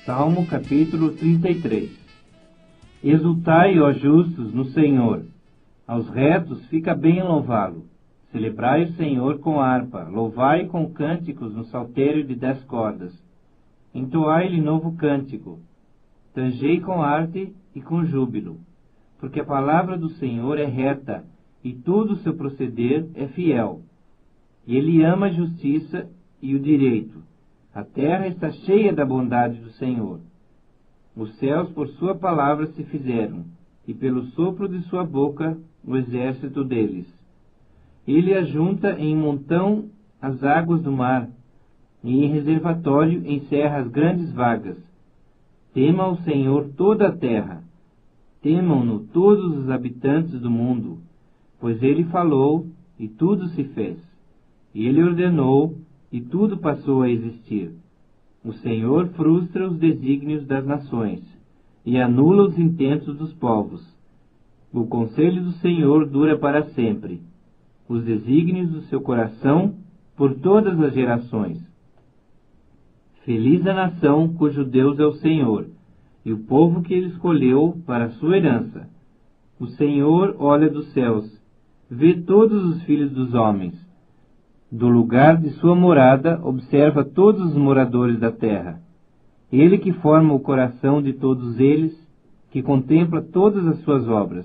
Salmo capítulo 33. Exultai, ó justos, no Senhor. Aos retos fica bem louvá-lo. Celebrai o Senhor com harpa, louvai com cânticos no saltério de 10 cordas. Entoai-lhe novo cântico. Tangei com arte e com júbilo. Porque a palavra do Senhor é reta, e todo o seu proceder é fiel. E ele ama a justiça e o direito. A terra está cheia da bondade do Senhor. Os céus por sua palavra se fizeram, e pelo sopro de sua boca o exército deles. Ele ajunta em montão as águas do mar, e em reservatório encerra as grandes vagas. Tema o Senhor toda a terra, temam-no todos os habitantes do mundo, pois ele falou, e tudo se fez. E ele ordenou, e tudo passou a existir. O Senhor frustra os desígnios das nações, e anula os intentos dos povos. O conselho do Senhor dura para sempre, os desígnios do seu coração por todas as gerações. Feliz a nação cujo Deus é o Senhor, e o povo que ele escolheu para a sua herança. O Senhor olha dos céus, vê todos os filhos dos homens. Do lugar de sua morada observa todos os moradores da terra. Ele que forma o coração de todos eles, que contempla todas as suas obras.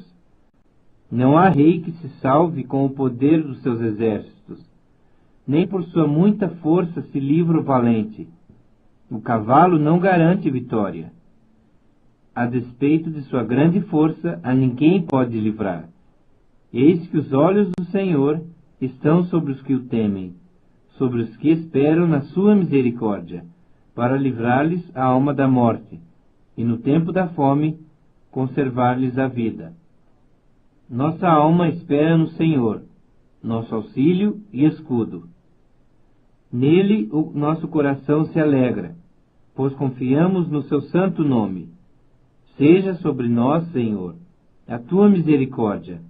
Não há rei que se salve com o poder dos seus exércitos, nem por sua muita força se livra o valente. O cavalo não garante vitória. A despeito de sua grande força, a ninguém pode livrar. Eis que os olhos do Senhor estão sobre os que o temem, sobre os que esperam na sua misericórdia, para livrar-lhes a alma da morte, e no tempo da fome, conservar-lhes a vida. Nossa alma espera no Senhor, nosso auxílio e escudo. Nele o nosso coração se alegra, pois confiamos no seu santo nome. Seja sobre nós, Senhor, a tua misericórdia,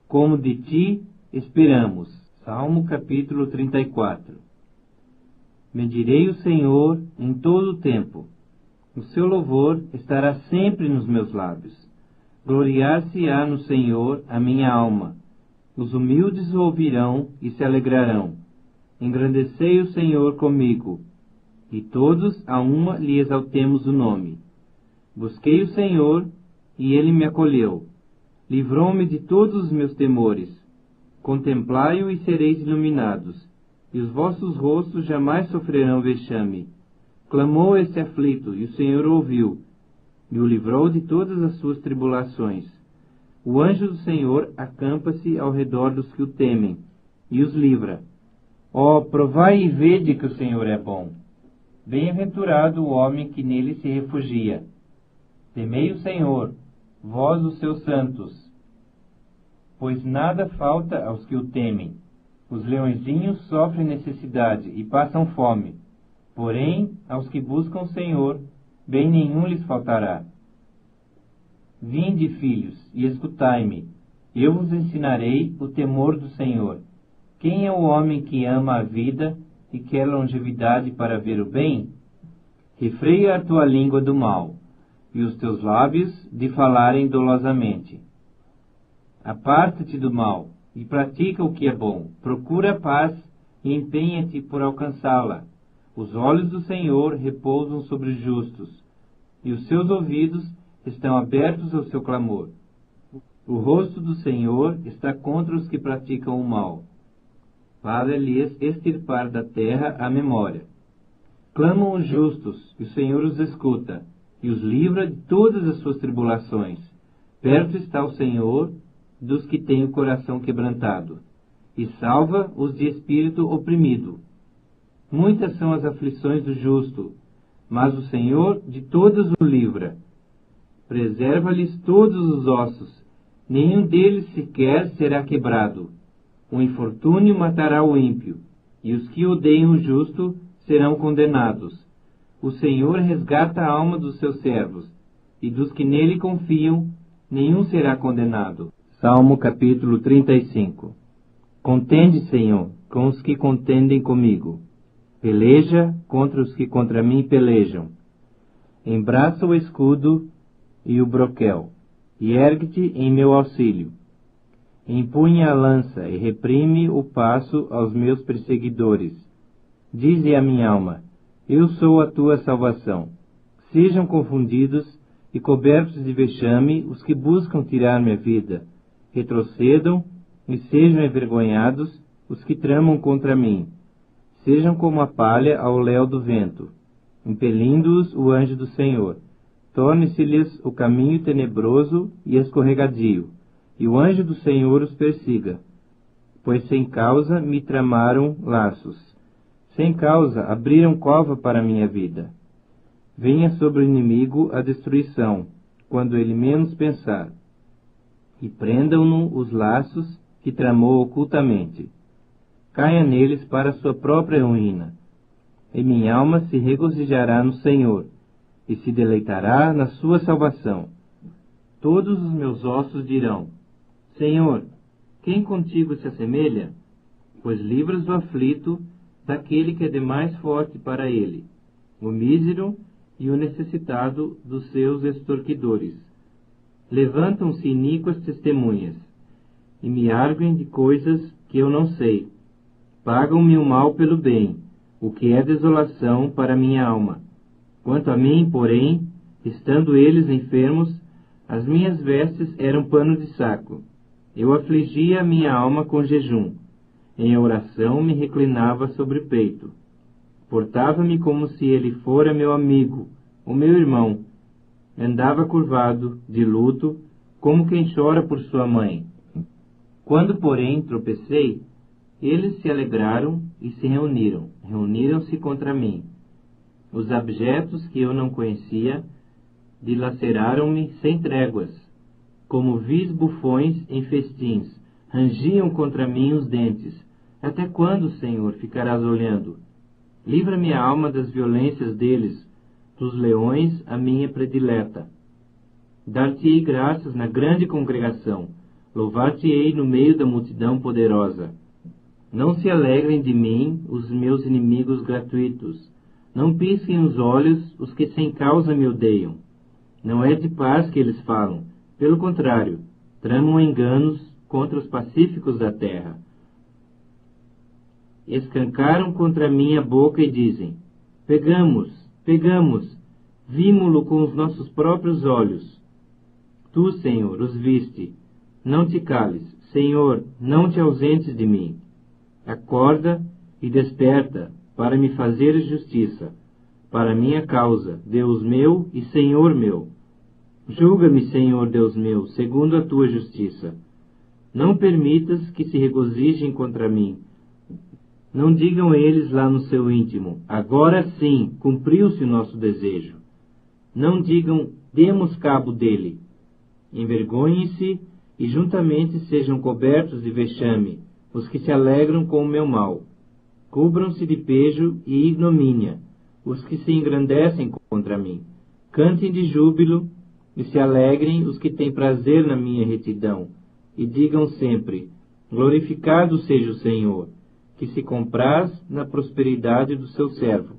como de ti esperamos. Salmo capítulo 34. Medirei o Senhor em todo o tempo. O seu louvor estará sempre nos meus lábios. Gloriar-se-á no Senhor a minha alma. Os humildes o ouvirão e se alegrarão. Engrandecei o Senhor comigo, e todos a uma lhe exaltemos o nome. Busquei o Senhor, e ele me acolheu. Livrou-me de todos os meus temores. Contemplai-o e sereis iluminados, e os vossos rostos jamais sofrerão vexame. Clamou este aflito, e o Senhor ouviu, e o livrou de todas as suas tribulações. O anjo do Senhor acampa-se ao redor dos que o temem, e os livra. Ó, provai e vede que o Senhor é bom. Bem-aventurado o homem que nele se refugia. Temei o Senhor, vós os seus santos, pois nada falta aos que o temem. Os leõezinhos sofrem necessidade e passam fome, porém, aos que buscam o Senhor, bem nenhum lhes faltará. Vinde, filhos, e escutai-me, eu vos ensinarei o temor do Senhor. Quem é o homem que ama a vida e quer longevidade para ver o bem? Refreia a tua língua do mal, e os teus lábios de falarem dolosamente. Aparta-te do mal, e pratica o que é bom. Procura a paz, e empenha-te por alcançá-la. Os olhos do Senhor repousam sobre os justos, e os seus ouvidos estão abertos ao seu clamor. O rosto do Senhor está contra os que praticam o mal, para lhes extirpar da terra a memória. Clamam os justos, e o Senhor os escuta, e os livra de todas as suas tribulações. Perto está o Senhor dos que têm o coração quebrantado, e salva os de espírito oprimido. Muitas são as aflições do justo, mas o Senhor de todas o livra. Preserva-lhes todos os ossos, nenhum deles sequer será quebrado. O infortúnio matará o ímpio, e os que odeiam o justo serão condenados. O Senhor resgata a alma dos seus servos, e dos que nele confiam, nenhum será condenado. Salmo capítulo 35. Contende, Senhor, com os que contendem comigo. Peleja contra os que contra mim pelejam. Embraça o escudo e o broquel, e ergue-te em meu auxílio. Empunha a lança e reprime o passo aos meus perseguidores. Dize a minha alma: eu sou a tua salvação. Sejam confundidos e cobertos de vexame os que buscam tirar minha vida. Retrocedam e sejam envergonhados os que tramam contra mim. Sejam como a palha ao léu do vento, impelindo-os o anjo do Senhor. Torne-se-lhes o caminho tenebroso e escorregadio, e o anjo do Senhor os persiga. Pois sem causa me tramaram laços. Sem causa abriram cova para minha vida. Venha sobre o inimigo a destruição, quando ele menos pensar. E prendam-no os laços que tramou ocultamente. Caia neles para sua própria ruína. E minha alma se regozijará no Senhor, e se deleitará na sua salvação. Todos os meus ossos dirão: Senhor, quem contigo se assemelha? Pois livras o aflito daquele que é demais forte para ele, o mísero e o necessitado dos seus extorquidores. Levantam-se iníquas testemunhas, e me arguem de coisas que eu não sei. Pagam-me o mal pelo bem, o que é desolação para minha alma. Quanto a mim, porém, estando eles enfermos, as minhas vestes eram pano de saco. Eu afligia a minha alma com jejum. Em oração me reclinava sobre o peito. Portava-me como se ele fora meu amigo, o meu irmão. Andava curvado, de luto, como quem chora por sua mãe. Quando, porém, tropecei, eles se alegraram e se reuniram. Reuniram-se contra mim. Os abjetos que eu não conhecia dilaceraram-me sem tréguas. Como vis bufões em festins, rangiam contra mim os dentes. Até quando, Senhor, ficarás olhando? Livra-me a alma das violências deles, dos leões a minha predileta. Dar-te-ei graças na grande congregação, louvar-te-ei no meio da multidão poderosa. Não se alegrem de mim os meus inimigos gratuitos, não pisquem os olhos os que sem causa me odeiam. Não é de paz que eles falam, pelo contrário, tramam enganos contra os pacíficos da terra. Escancaram contra mim a boca e dizem: Pegamos, vimo-lo com os nossos próprios olhos. Tu, Senhor, os viste. Não te cales, Senhor, não te ausentes de mim. Acorda e desperta para me fazer justiça, para minha causa, Deus meu e Senhor meu. Julga-me, Senhor Deus meu, segundo a tua justiça. Não permitas que se regozijem contra mim. Não digam eles lá no seu íntimo: agora sim, cumpriu-se o nosso desejo. Não digam: demos cabo dele. Envergonhem-se e juntamente sejam cobertos de vexame os que se alegram com o meu mal. Cubram-se de pejo e ignomínia os que se engrandecem contra mim. Cantem de júbilo e se alegrem os que têm prazer na minha retidão. E digam sempre: glorificado seja o Senhor, que se compraz na prosperidade do seu servo.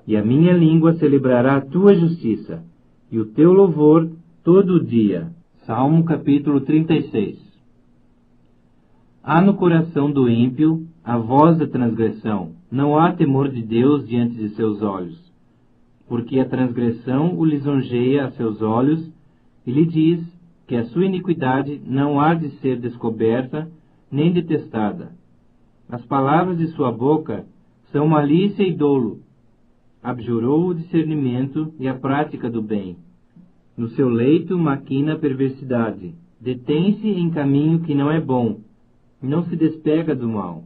E a minha língua celebrará a tua justiça, e o teu louvor todo o dia. Salmo capítulo 36. Há no coração do ímpio a voz da transgressão, não há temor de Deus diante de seus olhos. Porque a transgressão o lisonjeia a seus olhos, e lhe diz que a sua iniquidade não há de ser descoberta, nem detestada. As palavras de sua boca são malícia e dolo. Abjurou o discernimento e a prática do bem. No seu leito maquina a perversidade. Detém-se em caminho que não é bom. Não se despega do mal.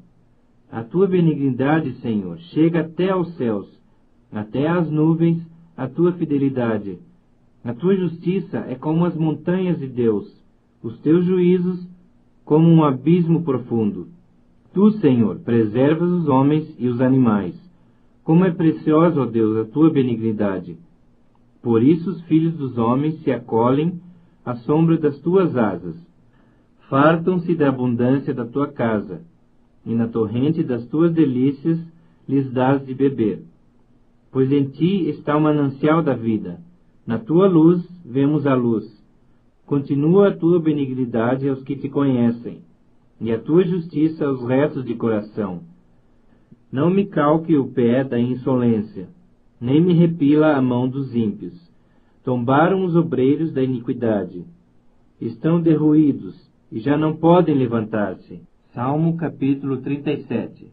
A tua benignidade, Senhor, chega até aos céus. Até às nuvens a tua fidelidade. A tua justiça é como as montanhas de Deus. Os teus juízos como um abismo profundo. Tu, Senhor, preservas os homens e os animais. Como é preciosa, ó Deus, a tua benignidade. Por isso os filhos dos homens se acolhem à sombra das tuas asas. Fartam-se da abundância da tua casa, e na torrente das tuas delícias lhes dás de beber. pois em ti está o manancial da vida. Na tua luz vemos a luz. Continua a tua benignidade aos que te conhecem, e a tua justiça aos retos de coração. Não me calque o pé da insolência, nem me repila a mão dos ímpios. Tombaram os obreiros da iniquidade. Estão derruídos, e já não podem levantar-se. Salmo capítulo 37.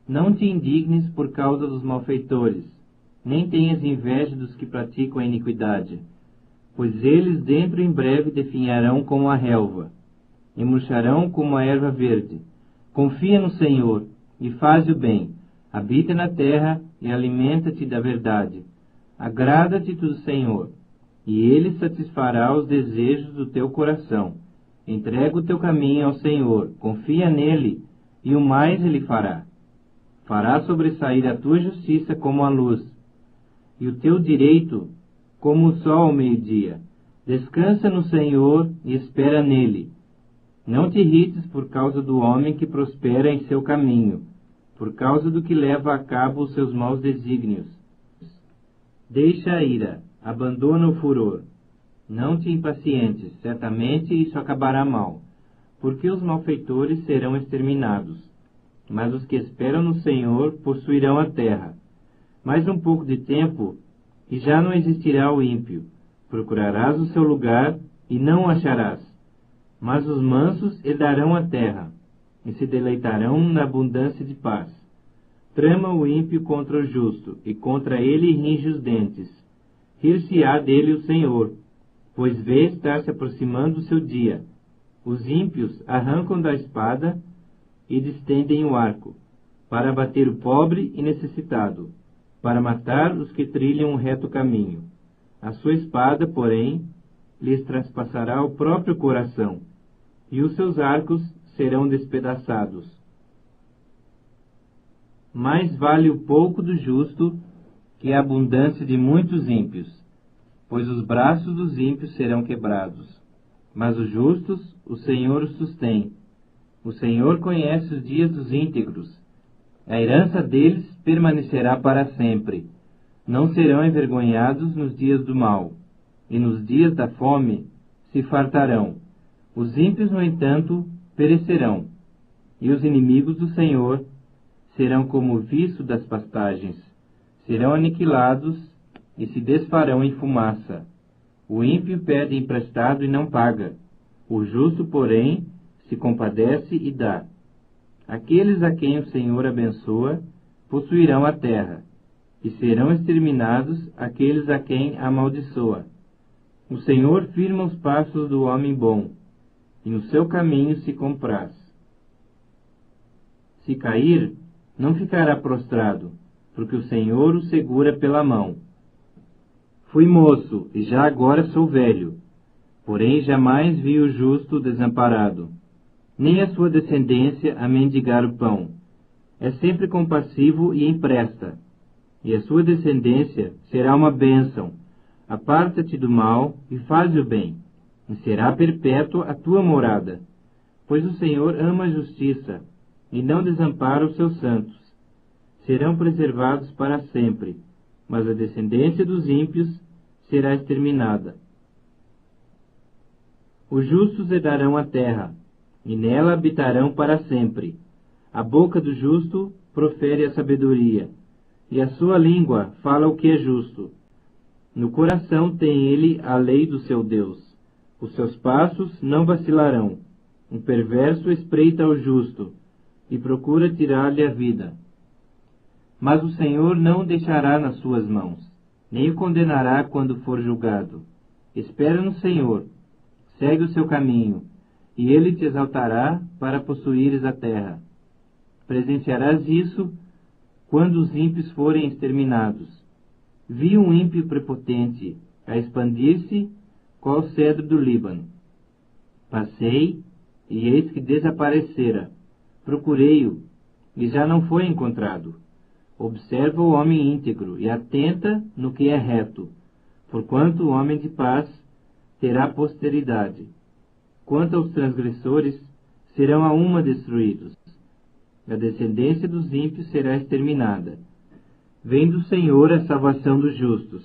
Não te indignes por causa dos malfeitores, nem tenhas inveja dos que praticam a iniquidade, pois eles dentro em breve definharão como a relva, e murcharão como a erva verde. Confia no Senhor, e faz o bem, habita na terra, e alimenta-te da verdade. Agrada-te do Senhor, e Ele satisfará os desejos do teu coração. Entrega o teu caminho ao Senhor, confia nele, e o mais Ele fará. Fará sobressair a tua justiça como a luz, e o teu direito como o sol ao meio-dia. Descansa no Senhor e espera nele. Não te irrites por causa do homem que prospera em seu caminho, por causa do que leva a cabo os seus maus desígnios. Deixa a ira, abandona o furor. Não te impacientes, certamente isso acabará mal, porque os malfeitores serão exterminados, mas os que esperam no Senhor possuirão a terra. Mais um pouco de tempo, e já não existirá o ímpio. Procurarás o seu lugar, e não o acharás. Mas os mansos herdarão a terra, e se deleitarão na abundância de paz. Trama o ímpio contra o justo, e contra ele ringe os dentes. Rir-se-á dele o Senhor, pois vê estar se aproximando o seu dia. Os ímpios arrancam da espada e distendem o arco, para abater o pobre e necessitado, para matar os que trilham o reto caminho. A sua espada, porém, lhes traspassará o próprio coração, e os seus arcos serão despedaçados. Mais vale o pouco do justo que a abundância de muitos ímpios, pois os braços dos ímpios serão quebrados. Mas os justos o Senhor os sustém. O Senhor conhece os dias dos íntegros. A herança deles permanecerá para sempre. Não serão envergonhados nos dias do mal, e nos dias da fome se fartarão. Os ímpios, no entanto, perecerão, e os inimigos do Senhor serão como o viço das pastagens. Serão aniquilados e se desfarão em fumaça. O ímpio pede emprestado e não paga. O justo, porém, se compadece e dá. Aqueles a quem o Senhor abençoa possuirão a terra, e serão exterminados aqueles a quem amaldiçoa. O Senhor firma os passos do homem bom, e no seu caminho se compraz. Se cair, não ficará prostrado, porque o Senhor o segura pela mão. Fui moço, e já agora sou velho, porém jamais vi o justo desamparado, nem a sua descendência a mendigar o pão. É sempre compassivo e empresta, e a sua descendência será uma bênção. Aparta-te do mal e faz o bem, e será perpétua a tua morada. Pois o Senhor ama a justiça, e não desampara os seus santos. Serão preservados para sempre, mas a descendência dos ímpios será exterminada. Os justos herdarão a terra, e nela habitarão para sempre. A boca do justo profere a sabedoria, e a sua língua fala o que é justo. No coração tem ele a lei do seu Deus. Os seus passos não vacilarão. Um perverso espreita ao justo, e procura tirar-lhe a vida. Mas o Senhor não o deixará nas suas mãos, nem o condenará quando for julgado. Espera no Senhor, segue o seu caminho, e ele te exaltará para possuíres a terra. Presenciarás isso quando os ímpios forem exterminados. Vi um ímpio prepotente a expandir-se qual cedro do Líbano. Passei, e eis que desaparecera. Procurei-o, e já não foi encontrado. Observa o homem íntegro, e atenta no que é reto, porquanto o homem de paz terá posteridade. Quanto aos transgressores, serão a uma destruídos. A descendência dos ímpios será exterminada. Vem do Senhor a salvação dos justos.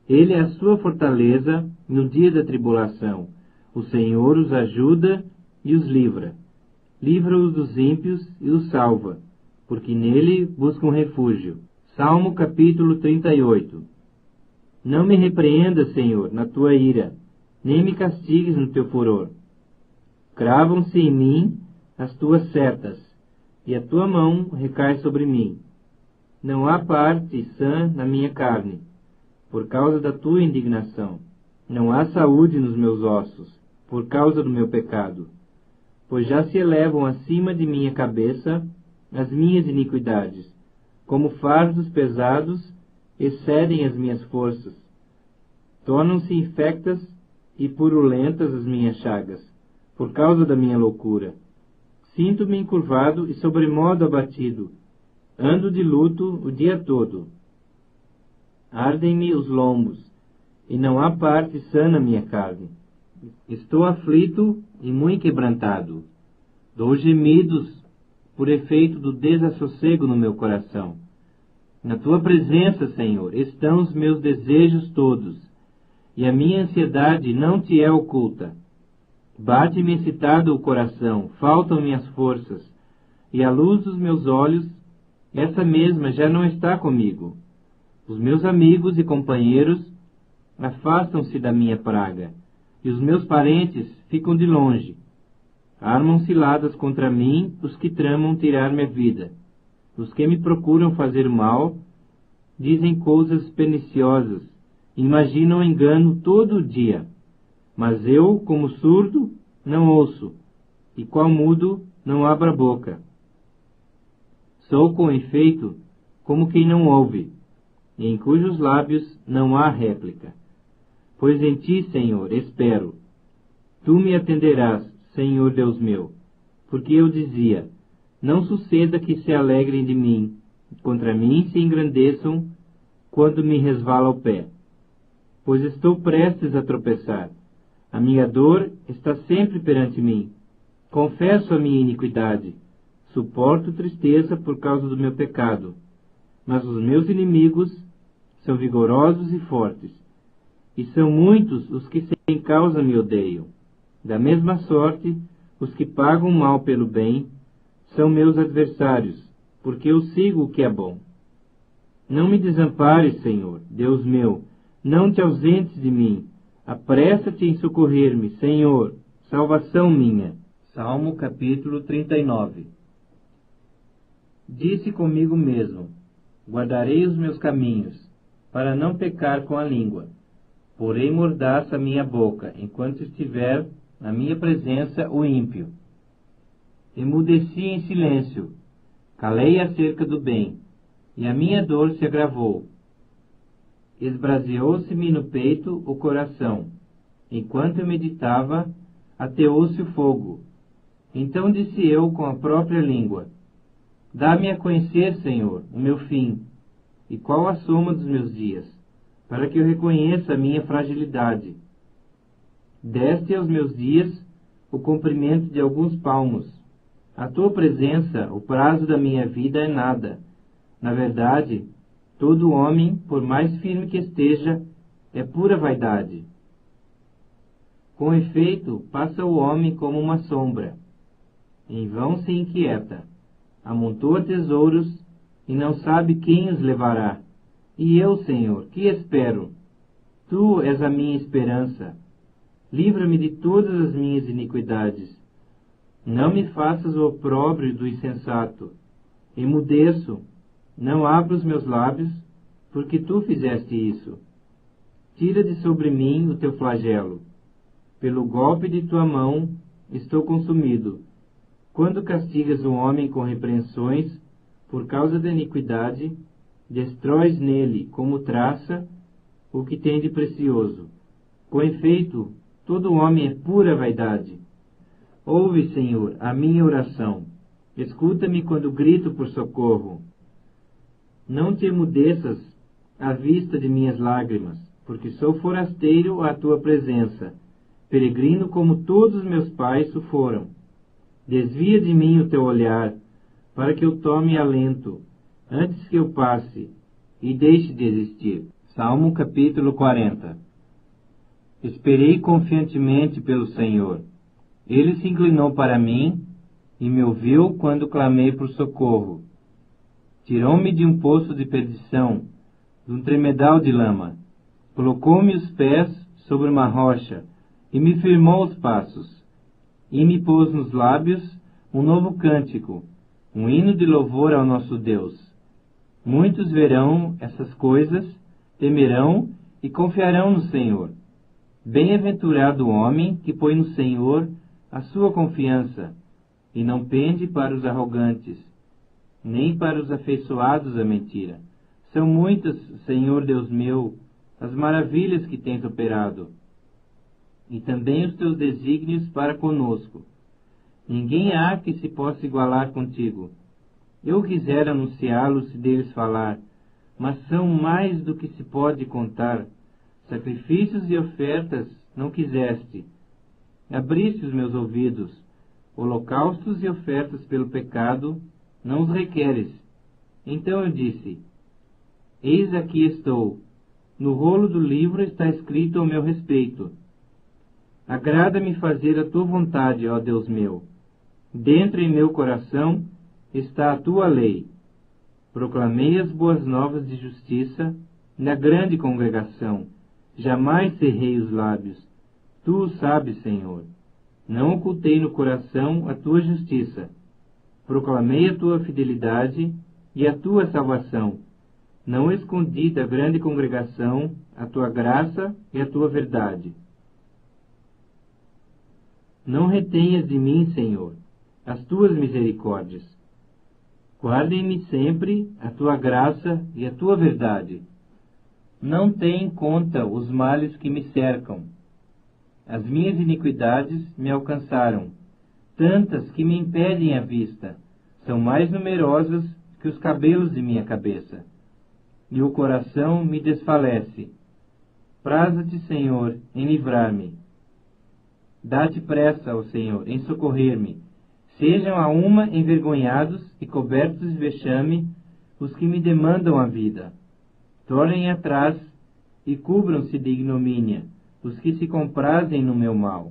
Ele é a sua fortaleza no dia da tribulação. O Senhor os ajuda e os livra. Livra-os dos ímpios e os salva, porque nele buscam refúgio. Salmo capítulo 38. Não me repreendas, Senhor, na tua ira, nem me castigues no teu furor. Cravam-se em mim as tuas setas, e a tua mão recai sobre mim. Não há parte sã na minha carne, por causa da tua indignação. Não há saúde nos meus ossos, por causa do meu pecado. Pois já se elevam acima de minha cabeça as minhas iniquidades, como fardos pesados excedem as minhas forças. Tornam-se infectas e purulentas as minhas chagas, por causa da minha loucura. Sinto-me encurvado e sobremodo abatido. Ando de luto o dia todo. Ardem-me os lombos, e não há parte sã na minha carne. Estou aflito e muito quebrantado. Dou gemidos por efeito do desassossego no meu coração. Na tua presença, Senhor, estão os meus desejos todos, e a minha ansiedade não te é oculta. Bate-me excitado o coração, faltam-me as forças, e a luz dos meus olhos, essa mesma já não está comigo. Os meus amigos e companheiros afastam-se da minha praga, e os meus parentes ficam de longe. Armam ciladas contra mim os que tramam tirar minha vida. Os que me procuram fazer mal dizem coisas perniciosas, imaginam engano todo o dia. Mas eu, como surdo, não ouço, e qual mudo, não abro a boca. Sou, com efeito, como quem não ouve, e em cujos lábios não há réplica. Pois em ti, Senhor, espero. Tu me atenderás, Senhor Deus meu, porque eu dizia, não suceda que se alegrem de mim, contra mim se engrandeçam quando me resvala o pé. Pois estou prestes a tropeçar. A minha dor está sempre perante mim. Confesso a minha iniquidade. Suporto tristeza por causa do meu pecado. Mas os meus inimigos são vigorosos e fortes. E são muitos os que sem causa me odeiam. Da mesma sorte, os que pagam mal pelo bem são meus adversários, porque eu sigo o que é bom. Não me desampares, Senhor, Deus meu, não te ausentes de mim. Apressa-te em socorrer-me, Senhor, salvação minha. Salmo capítulo 39. Disse comigo mesmo, guardarei os meus caminhos, para não pecar com a língua. Porém mordaça a minha boca, enquanto estiver na minha presença o ímpio. Emudeci em silêncio, calei acerca do bem, e a minha dor se agravou. Esbraseou-se-me no peito o coração. Enquanto eu meditava, ateou-se o fogo. Então disse eu com a própria língua, dá-me a conhecer, Senhor, o meu fim, e qual a soma dos meus dias, para que eu reconheça a minha fragilidade. Deste aos meus dias o comprimento de alguns palmos. A tua presença, o prazo da minha vida é nada. Na verdade, todo homem, por mais firme que esteja, é pura vaidade. Com efeito, passa o homem como uma sombra. Em vão se inquieta. Amontoa tesouros e não sabe quem os levará. E eu, Senhor, que espero? Tu és a minha esperança. Livra-me de todas as minhas iniquidades. Não me faças o opróbrio do insensato. Emudeço, não abro os meus lábios, porque tu fizeste isso. Tira de sobre mim o teu flagelo. Pelo golpe de tua mão estou consumido. Quando castigas o homem com repreensões, por causa da iniquidade, destróis nele, como traça, o que tem de precioso. Com efeito, todo homem é pura vaidade. Ouve, Senhor, a minha oração. Escuta-me quando grito por socorro. Não te emudeças à vista de minhas lágrimas, porque sou forasteiro à tua presença, peregrino como todos meus pais o foram. Desvia de mim o teu olhar, para que eu tome alento, antes que eu passe, e deixe de existir. Salmo capítulo 40. Esperei confiantemente pelo Senhor. Ele se inclinou para mim e me ouviu quando clamei por socorro. Tirou-me de um poço de perdição, de um tremedal de lama. Colocou-me os pés sobre uma rocha e me firmou os passos. E me pôs nos lábios um novo cântico, um hino de louvor ao nosso Deus. Muitos verão essas coisas, temerão e confiarão no Senhor. Bem-aventurado o homem que põe no Senhor a sua confiança e não pende para os arrogantes, nem para os afeiçoados à mentira. São muitas, Senhor Deus meu, as maravilhas que tens operado, e também os teus desígnios para conosco. Ninguém há que se possa igualar contigo. Eu quisera anunciá-los se deles falar, mas são mais do que se pode contar. Sacrifícios e ofertas não quiseste. Abriste os meus ouvidos. Holocaustos e ofertas pelo pecado não os requeres. Então eu disse: Eis aqui estou. No rolo do livro está escrito ao meu respeito. Agrada-me fazer a tua vontade, ó Deus meu. Dentro em meu coração está a tua lei. Proclamei as boas novas de justiça na grande congregação. Jamais cerrei os lábios. Tu o sabes, Senhor. Não ocultei no coração a tua justiça. Proclamei a tua fidelidade e a tua salvação. Não escondi da grande congregação a tua graça e a tua verdade. Não retenhas de mim, Senhor, as tuas misericórdias. Guardem-me sempre a tua graça e a tua verdade. Não tenha em conta os males que me cercam. As minhas iniquidades me alcançaram, tantas que me impedem a vista. São mais numerosas que os cabelos de minha cabeça. E o coração me desfalece. Praza-te, Senhor, em livrar-me. Dá-te pressa, ó Senhor, em socorrer-me. Sejam a uma envergonhados e cobertos de vexame os que me demandam a vida. Tornem atrás e cubram-se de ignomínia os que se comprazem no meu mal.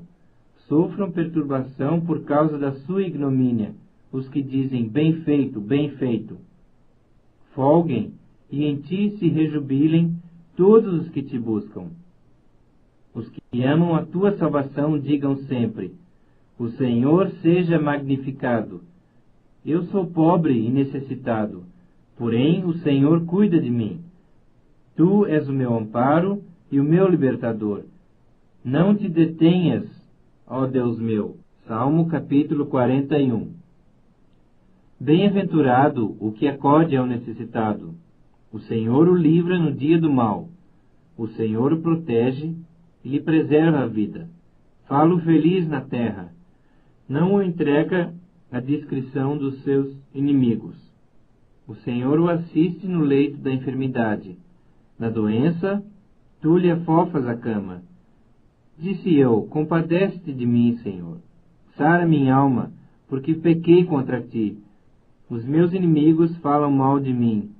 Sofram perturbação por causa da sua ignomínia os que dizem: bem feito, bem feito. Folguem e em ti se rejubilem todos os que te buscam. Os que amam a tua salvação digam sempre: o Senhor seja magnificado. Eu sou pobre e necessitado, porém o Senhor cuida de mim. Tu és o meu amparo e o meu libertador. Não te detenhas, ó Deus meu. Salmo capítulo 41. Bem-aventurado o que acode ao necessitado. O Senhor o livra no dia do mal. O Senhor o protege e lhe preserva a vida. Falo feliz na terra. Não o entrega à discrição dos seus inimigos. O Senhor o assiste no leito da enfermidade. Na doença, tu lhe afofas a cama. Disse eu: compadece-te de mim, Senhor. Sara minha alma, porque pequei contra ti. Os meus inimigos falam mal de mim.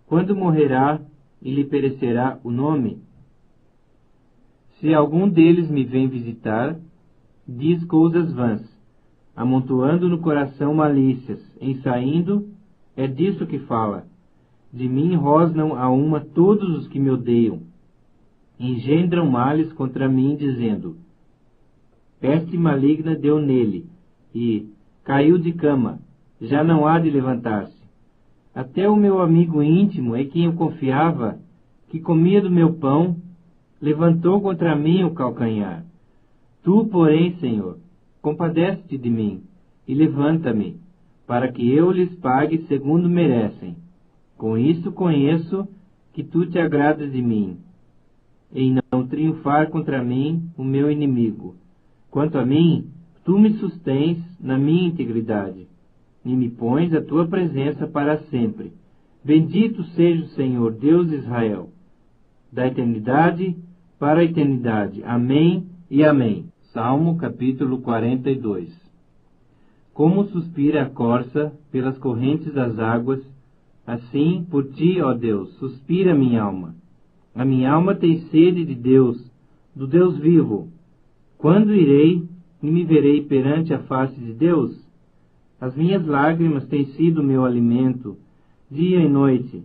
Quando morrerá e lhe perecerá o nome? Se algum deles me vem visitar, diz coisas vãs, amontoando no coração malícias, em saindo, é disso que fala. De mim rosnam a uma todos os que me odeiam. Engendram males contra mim, dizendo: peste maligna deu nele, e caiu de cama, já não há de levantar-se. Até o meu amigo íntimo, em quem eu confiava, que comia do meu pão, levantou contra mim o calcanhar. Tu, porém, Senhor, compadece-te de mim, e levanta-me, para que eu lhes pague segundo merecem. Com isso conheço que tu te agradas de mim, em não triunfar contra mim o meu inimigo. Quanto a mim, tu me sustens na minha integridade, e me pões a tua presença para sempre. Bendito seja o Senhor, Deus de Israel, da eternidade para a eternidade. Amém e amém. Salmo capítulo 42. Como suspira a corça pelas correntes das águas, Assim, por ti, ó Deus, suspira minha alma. A minha alma tem sede de Deus, do Deus vivo. Quando irei e me verei perante a face de Deus? As minhas lágrimas têm sido meu alimento, dia e noite,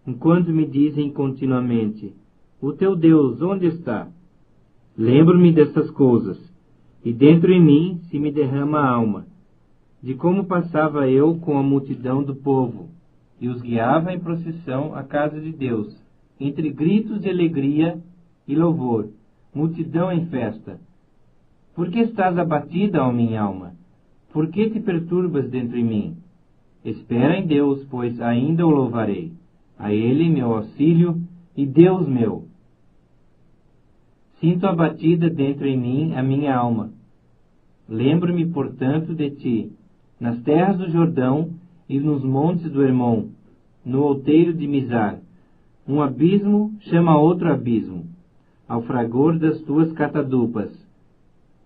enquanto me dizem continuamente: o teu Deus, onde está? Lembro-me destas coisas, e dentro em mim se me derrama a alma, de como passava eu com a multidão do povo, e os guiava em procissão à casa de Deus, entre gritos de alegria e louvor, multidão em festa. Por que estás abatida, ó minha alma? Por que te perturbas dentro em mim? Espera em Deus, pois ainda o louvarei. A Ele, meu auxílio e Deus meu. Sinto abatida dentro em mim a minha alma. Lembro-me, portanto, de ti, nas terras do Jordão e nos montes do Hermon, no outeiro de Mizar. Um abismo chama outro abismo, ao fragor das tuas catadupas.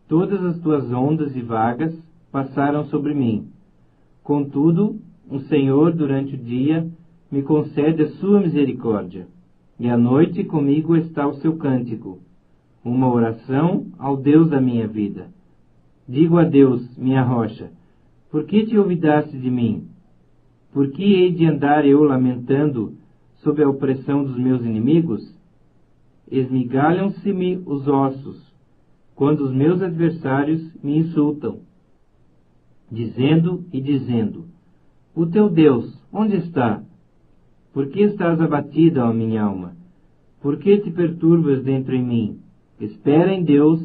Todas as tuas ondas e vagas passaram sobre mim. Contudo, o Senhor, durante o dia, me concede a sua misericórdia, e à noite comigo está o seu cântico, uma oração ao Deus da minha vida. Digo a Deus, minha rocha: por que te olvidaste de mim? Por que hei de andar eu lamentando sob a opressão dos meus inimigos? Esmigalham-se-me os ossos, quando os meus adversários me insultam, dizendo e dizendo: o teu Deus, onde está? Por que estás abatida, ó minha alma? Por que te perturbas dentro em mim? Espera em Deus,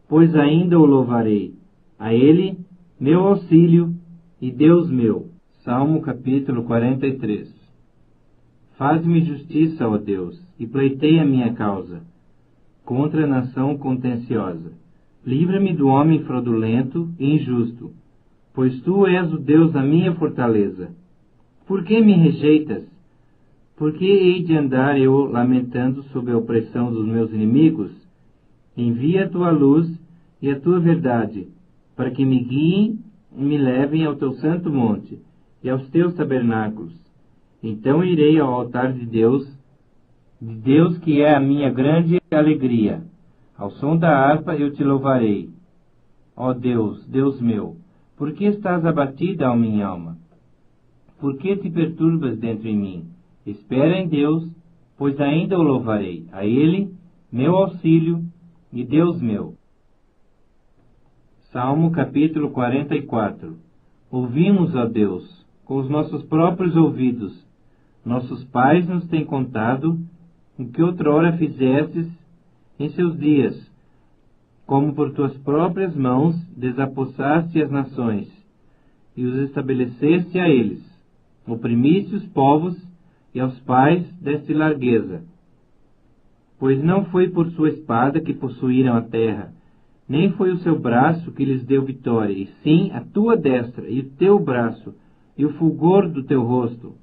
pois ainda o louvarei. A Ele, meu auxílio e Deus meu. Salmo capítulo 43. Faz-me justiça, ó Deus, e pleiteia a minha causa contra a nação contenciosa. Livra-me do homem fraudulento e injusto, pois tu és o Deus da minha fortaleza. Por que me rejeitas? Por que hei de andar eu lamentando sob a opressão dos meus inimigos? Envia a tua luz e a tua verdade, para que me guiem e me levem ao teu santo monte e aos teus tabernáculos. Então irei ao altar de Deus que é a minha grande alegria. Ao som da harpa eu te louvarei. Ó Deus, Deus meu, por que estás abatida, ó minha alma? Por que te perturbas dentro em mim? Espera em Deus, pois ainda o louvarei. A Ele, meu auxílio e Deus meu. Salmo capítulo 44. Ouvimos, ó Deus, com os nossos próprios ouvidos. Nossos pais nos têm contado o que outrora fizestes em seus dias, como por tuas próprias mãos desapossaste as nações, e os estabeleceste a eles. Oprimiste os povos, e aos pais deste largueza. Pois não foi por sua espada que possuíram a terra, nem foi o seu braço que lhes deu vitória, e sim a tua destra, e o teu braço, e o fulgor do teu rosto,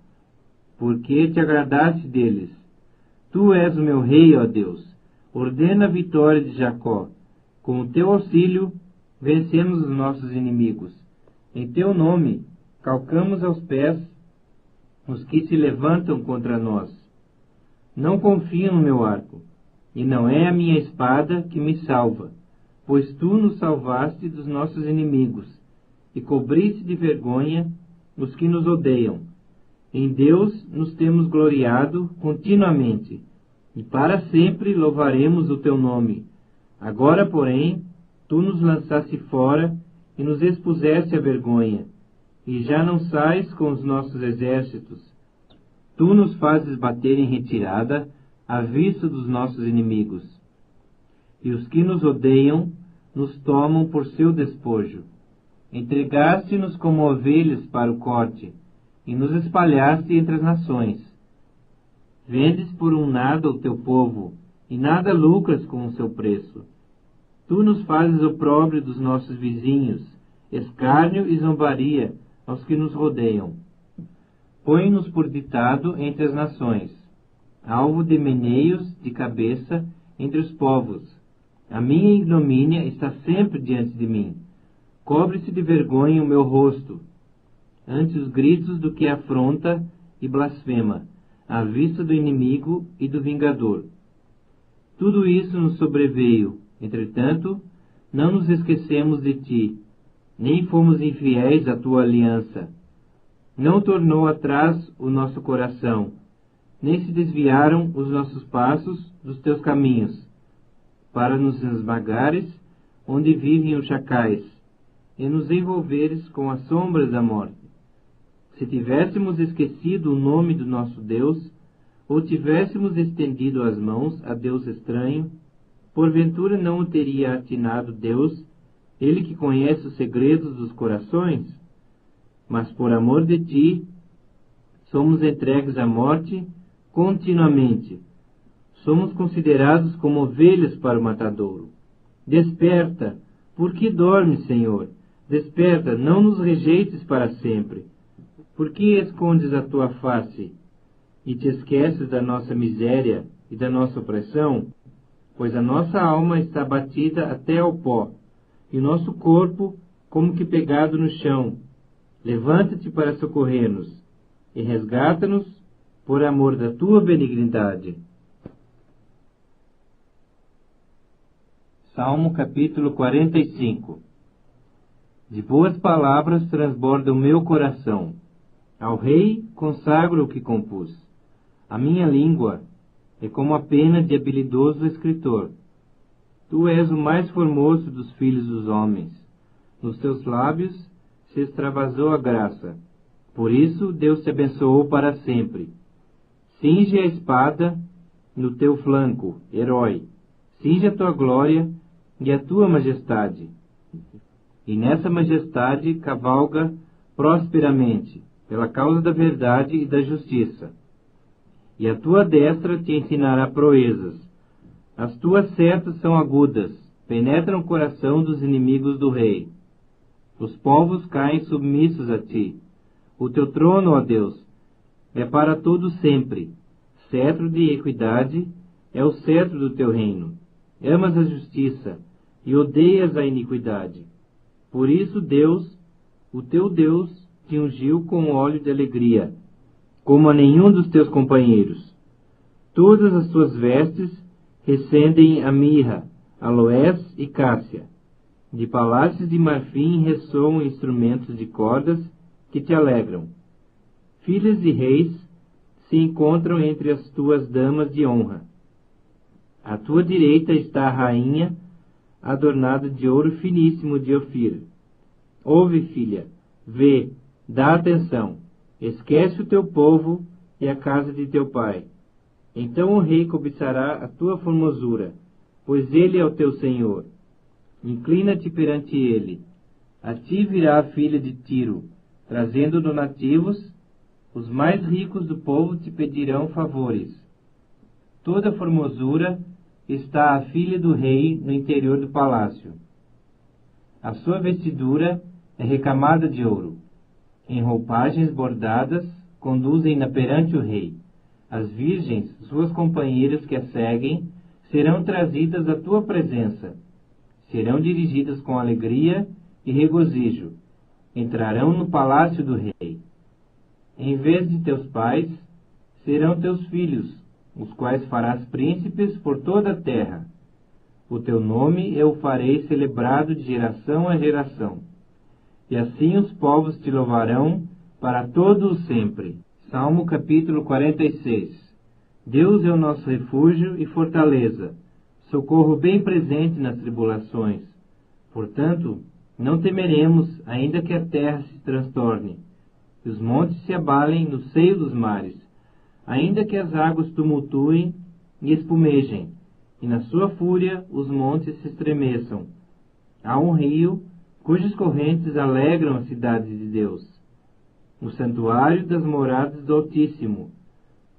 porque te agradaste deles. Tu és o meu rei, ó Deus, ordena a vitória de Jacó. Com o teu auxílio, vencemos os nossos inimigos. Em teu nome, calcamos aos pés os que se levantam contra nós. Não confio no meu arco, e não é a minha espada que me salva, pois tu nos salvaste dos nossos inimigos, e cobriste de vergonha os que nos odeiam. Em Deus nos temos gloriado continuamente, e para sempre louvaremos o teu nome. Agora, porém, tu nos lançaste fora e nos expuseste à vergonha, e já não sais com os nossos exércitos. Tu nos fazes bater em retirada à vista dos nossos inimigos, e os que nos odeiam nos tomam por seu despojo. Entregaste-nos como ovelhas para o corte, e nos espalhaste entre as nações. Vendes por um nada o teu povo, e nada lucras com o seu preço. Tu nos fazes opróbrio dos nossos vizinhos, escárnio e zombaria aos que nos rodeiam. Põe-nos por ditado entre as nações, alvo de meneios de cabeça entre os povos. A minha ignomínia está sempre diante de mim. Cobre-se de vergonha o meu rosto. Antes os gritos do que afronta e blasfema, à vista do inimigo e do vingador. Tudo isso nos sobreveio, entretanto, não nos esquecemos de ti, nem fomos infiéis à tua aliança. Não tornou atrás o nosso coração, nem se desviaram os nossos passos dos teus caminhos, para nos esmagares onde vivem os chacais, e nos envolveres com as sombras da morte. Se tivéssemos esquecido o nome do nosso Deus, ou tivéssemos estendido as mãos a Deus estranho, porventura não o teria atinado Deus, ele que conhece os segredos dos corações? Mas por amor de ti, somos entregues à morte continuamente. Somos considerados como ovelhas para o matadouro. Desperta, por que dormes, Senhor? Desperta, não nos rejeites para sempre. Por que escondes a tua face e te esqueces da nossa miséria e da nossa opressão? Pois a nossa alma está batida até ao pó, e o nosso corpo como que pegado no chão. Levanta-te para socorrer-nos, e resgata-nos por amor da tua benignidade. Salmo capítulo 45. De boas palavras transborda o meu coração. Ao rei consagro o que compus. A minha língua é como a pena de habilidoso escritor. Tu és o mais formoso dos filhos dos homens. Nos teus lábios se extravasou a graça. Por isso Deus te abençoou para sempre. Cinge a espada no teu flanco, herói. Cinge a tua glória e a tua majestade. E nessa majestade cavalga prosperamente, pela causa da verdade e da justiça. E a tua destra te ensinará proezas. As tuas setas são agudas, penetram o coração dos inimigos do rei. Os povos caem submissos a ti. O teu trono, ó Deus, é para todo sempre. Cetro de equidade é o cetro do teu reino. Amas a justiça e odeias a iniquidade. Por isso Deus, o teu Deus, te ungiu com óleo de alegria, como a nenhum dos teus companheiros. Todas as tuas vestes recendem a mirra, aloés e cássia. De palácios de marfim ressoam instrumentos de cordas que te alegram. Filhas de reis se encontram entre as tuas damas de honra. À tua direita está a rainha, adornada de ouro finíssimo de Ofir. Ouve, filha, vê, dá atenção, esquece o teu povo e a casa de teu pai. Então o rei cobiçará a tua formosura, pois ele é o teu Senhor. Inclina-te perante ele. A ti virá a filha de Tiro, trazendo donativos. Os mais ricos do povo te pedirão favores. Toda formosura está a filha do rei no interior do palácio. A sua vestidura é recamada de ouro. Em roupagens bordadas, conduzem-na perante o rei. As virgens, suas companheiras que a seguem, serão trazidas à tua presença. Serão dirigidas com alegria e regozijo. Entrarão no palácio do rei. Em vez de teus pais, serão teus filhos, os quais farás príncipes por toda a terra. O teu nome eu farei celebrado de geração a geração. E assim os povos te louvarão para todo o sempre. Salmo capítulo 46. Deus é o nosso refúgio e fortaleza, socorro bem presente nas tribulações. Portanto, não temeremos, ainda que a terra se transtorne, e os montes se abalem no seio dos mares, ainda que as águas tumultuem e espumejem, e na sua fúria os montes se estremeçam. Há um rio cujas correntes alegram a cidade de Deus, o santuário das moradas do Altíssimo.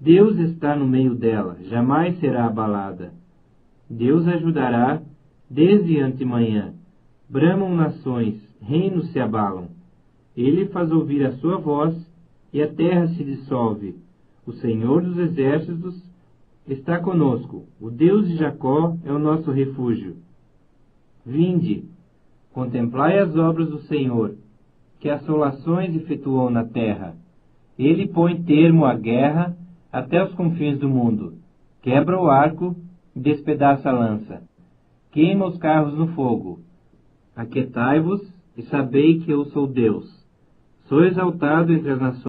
Deus está no meio dela, jamais será abalada. Deus ajudará desde antemanhã. Bramam nações, reinos se abalam. Ele faz ouvir a sua voz e a terra se dissolve. O Senhor dos exércitos está conosco. O Deus de Jacó é o nosso refúgio. Vinde, contemplai as obras do Senhor, que assolações efetuou na terra. Ele põe termo à guerra até os confins do mundo. Quebra o arco e despedaça a lança. Queima os carros no fogo. Aquietai-vos e sabei que eu sou Deus. Sou exaltado entre as nações.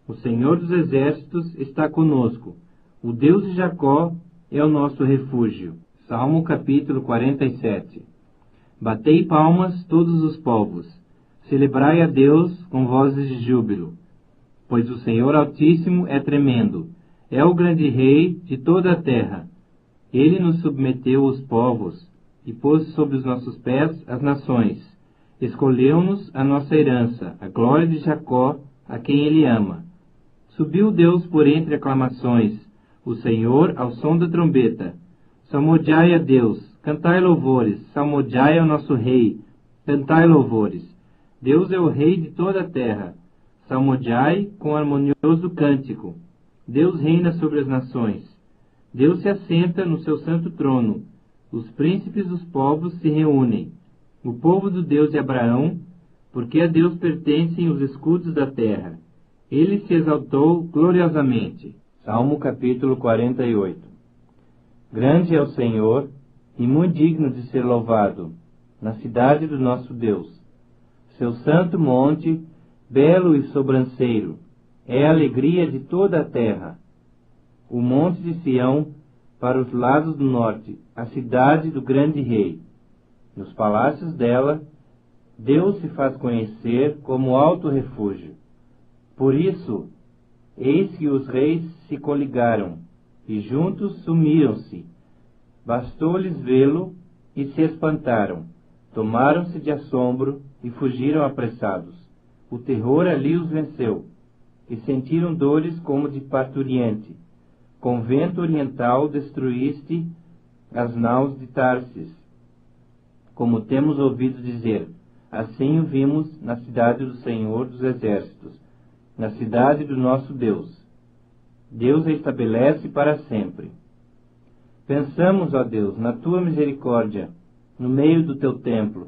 O Senhor dos Exércitos está conosco. O Deus de Jacó é o nosso refúgio. Salmo capítulo 47. Batei palmas todos os povos. Celebrai a Deus com vozes de júbilo. Pois o Senhor Altíssimo é tremendo. É o grande Rei de toda a terra. Ele nos submeteu os povos e pôs sob os nossos pés as nações. Escolheu-nos a nossa herança, a glória de Jacó, a quem ele ama. Subiu Deus por entre aclamações, o Senhor ao som da trombeta. Salmodiai a Deus, cantai louvores, salmodiai ao nosso Rei, cantai louvores. Deus é o Rei de toda a terra. Salmodiai com harmonioso cântico. Deus reina sobre as nações. Deus se assenta no seu santo trono. Os príncipes dos povos se reúnem. O povo do Deus de Abraão, porque a Deus pertencem os escudos da terra. Ele se exaltou gloriosamente. Salmo capítulo 48. Grande é o Senhor, e muito digno de ser louvado, na cidade do nosso Deus. Seu santo monte, belo e sobranceiro, é a alegria de toda a terra. O monte de Sião, para os lados do norte, a cidade do grande rei. Nos palácios dela, Deus se faz conhecer como alto refúgio. Por isso, eis que os reis se coligaram, e juntos sumiram-se. Bastou-lhes vê-lo, e se espantaram. Tomaram-se de assombro, e fugiram apressados. O terror ali os venceu, e sentiram dores como de parturiente. Com vento oriental destruíste as naus de Tarsis. Como temos ouvido dizer, assim o vimos na cidade do Senhor dos Exércitos, na cidade do nosso Deus. Deus a estabelece para sempre. Pensamos, ó Deus, na tua misericórdia, no meio do teu templo,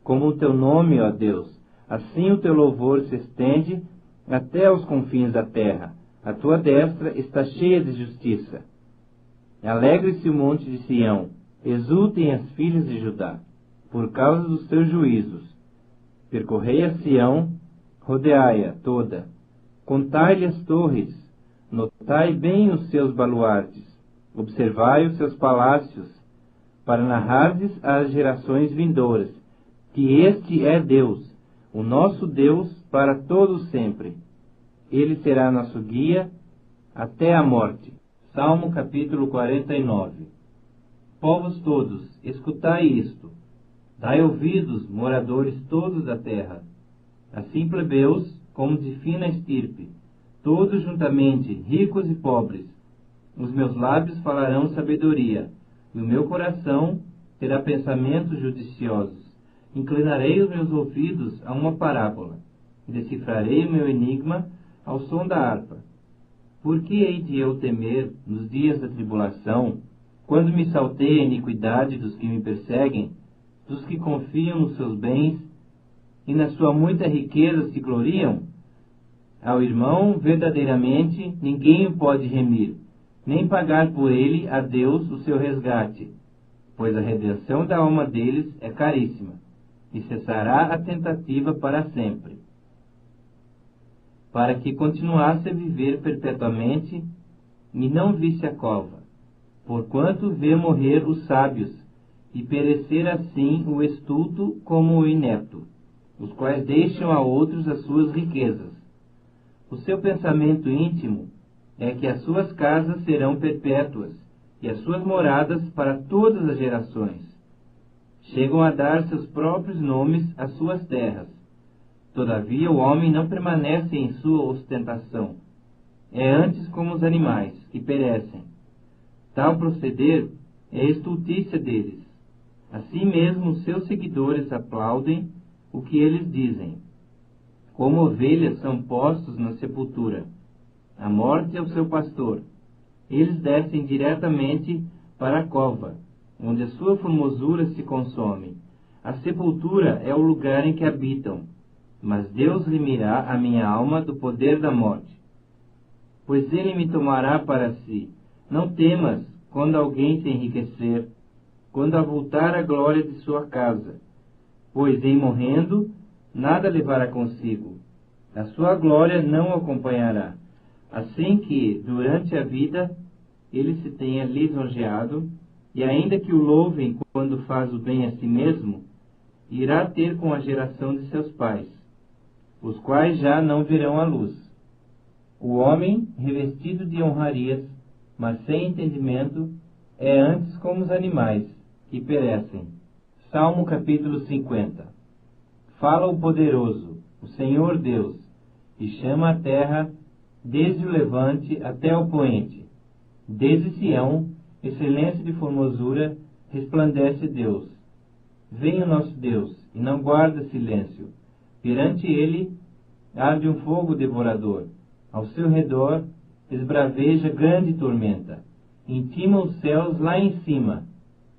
como o teu nome, ó Deus, assim o teu louvor se estende até aos confins da terra. A tua destra está cheia de justiça. Alegre-se o monte de Sião, exultem as filhas de Judá, por causa dos teus juízos. Percorrei a Sião, rodeai-a toda. Contai-lhe as torres, notai bem os seus baluartes, observai os seus palácios, para narrardes às gerações vindouras, que este é Deus, o nosso Deus para todo sempre. Ele será nosso guia até a morte. Salmo capítulo 49. Povos todos, escutai isto. Dai ouvidos, moradores todos da terra. Assim plebeus, como de fina estirpe, todos juntamente, ricos e pobres. Os meus lábios falarão sabedoria, e o meu coração terá pensamentos judiciosos. Inclinarei os meus ouvidos a uma parábola, e decifrarei o meu enigma ao som da harpa. Por que hei de eu temer nos dias da tribulação, quando me saltei a iniquidade dos que me perseguem, dos que confiam nos seus bens e na sua muita riqueza se gloriam? Ao irmão, verdadeiramente, ninguém o pode remir, nem pagar por ele a Deus o seu resgate, pois a redenção da alma deles é caríssima, e cessará a tentativa para sempre, para que continuasse a viver perpetuamente e não visse a cova, porquanto vê morrer os sábios, e perecer assim o estulto como o inepto, os quais deixam a outros as suas riquezas. O seu pensamento íntimo é que as suas casas serão perpétuas, e as suas moradas para todas as gerações. Chegam a dar seus próprios nomes às suas terras. Todavia o homem não permanece em sua ostentação. É antes como os animais, que perecem. Tal proceder é a estultícia deles. Assim mesmo os seus seguidores aplaudem o que eles dizem. Como ovelhas são postos na sepultura. A morte é o seu pastor. Eles descem diretamente para a cova, onde a sua formosura se consome. A sepultura é o lugar em que habitam. mas Deus limirá a minha alma do poder da morte. Pois ele me tomará para si. Não temas quando alguém se enriquecer, quando avultar a glória de sua casa, pois em morrendo nada levará consigo. A sua glória não o acompanhará, assim que, durante a vida, ele se tenha lisonjeado, e ainda que o louvem quando faz o bem a si mesmo, irá ter com a geração de seus pais, os quais já não verão a luz. O homem, revestido de honrarias, mas sem entendimento, é antes como os animais, que perecem. Salmo capítulo 50. Fala o poderoso, o Senhor Deus, e chama a terra desde o levante até o poente. Desde Sião, excelência de formosura, resplandece Deus. Vem o nosso Deus, e não guarda silêncio. Perante ele, arde um fogo devorador. Ao seu redor, esbraveja grande tormenta. Intima os céus lá em cima,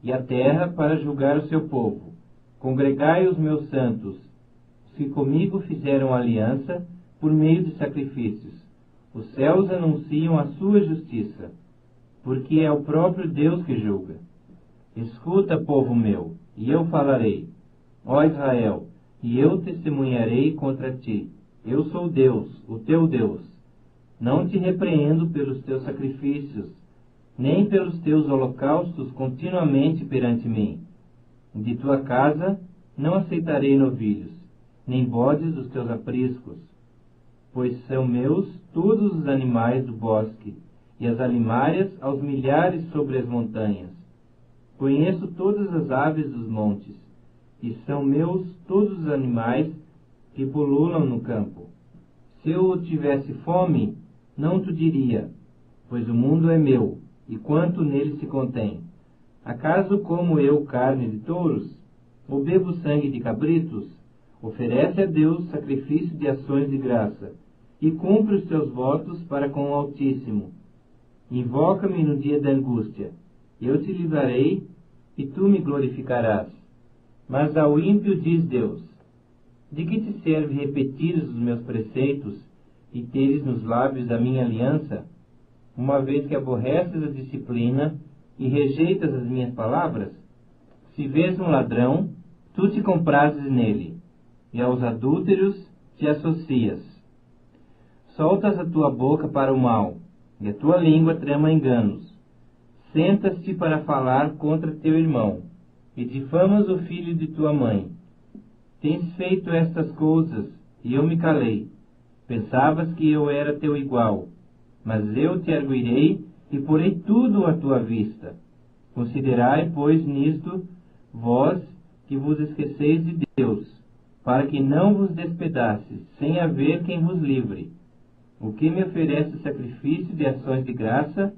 e a terra para julgar o seu povo. Congregai os meus santos, os que comigo fizeram aliança, por meio de sacrifícios. Os céus anunciam a sua justiça, porque é o próprio Deus que julga. Escuta, povo meu, e eu falarei. Ó Israel, e eu testemunharei contra ti. Eu sou Deus, o teu Deus. Não te repreendo pelos teus sacrifícios, nem pelos teus holocaustos continuamente perante mim. De tua casa não aceitarei novilhos, nem bodes dos teus apriscos, pois são meus todos os animais do bosque, e as alimárias aos milhares sobre as montanhas. Conheço todas as aves dos montes, e são meus todos os animais que pululam no campo. Se eu tivesse fome, não te diria, pois o mundo é meu, e quanto nele se contém. Acaso como eu carne de touros, ou bebo sangue de cabritos? Oferece a Deus sacrifício de ações de graça, e cumpre os teus votos para com o Altíssimo. Invoca-me no dia da angústia, eu te livrarei, e tu me glorificarás. Mas ao ímpio diz Deus: de que te serve repetires os meus preceitos, e teres nos lábios da minha aliança, uma vez que aborreces a disciplina e rejeitas as minhas palavras? Se vês um ladrão, tu te comprases nele, e aos adúlteros te associas. Soltas a tua boca para o mal, e a tua língua trama enganos. Sentas-te para falar contra teu irmão, e difamas o filho de tua mãe. Tens feito estas coisas, e eu me calei. Pensavas que eu era teu igual, mas eu te arguirei e porei tudo à tua vista. Considerai, pois, nisto, vós que vos esqueceis de Deus, para que não vos despedaces, sem haver quem vos livre. O que me oferece sacrifício de ações de graça,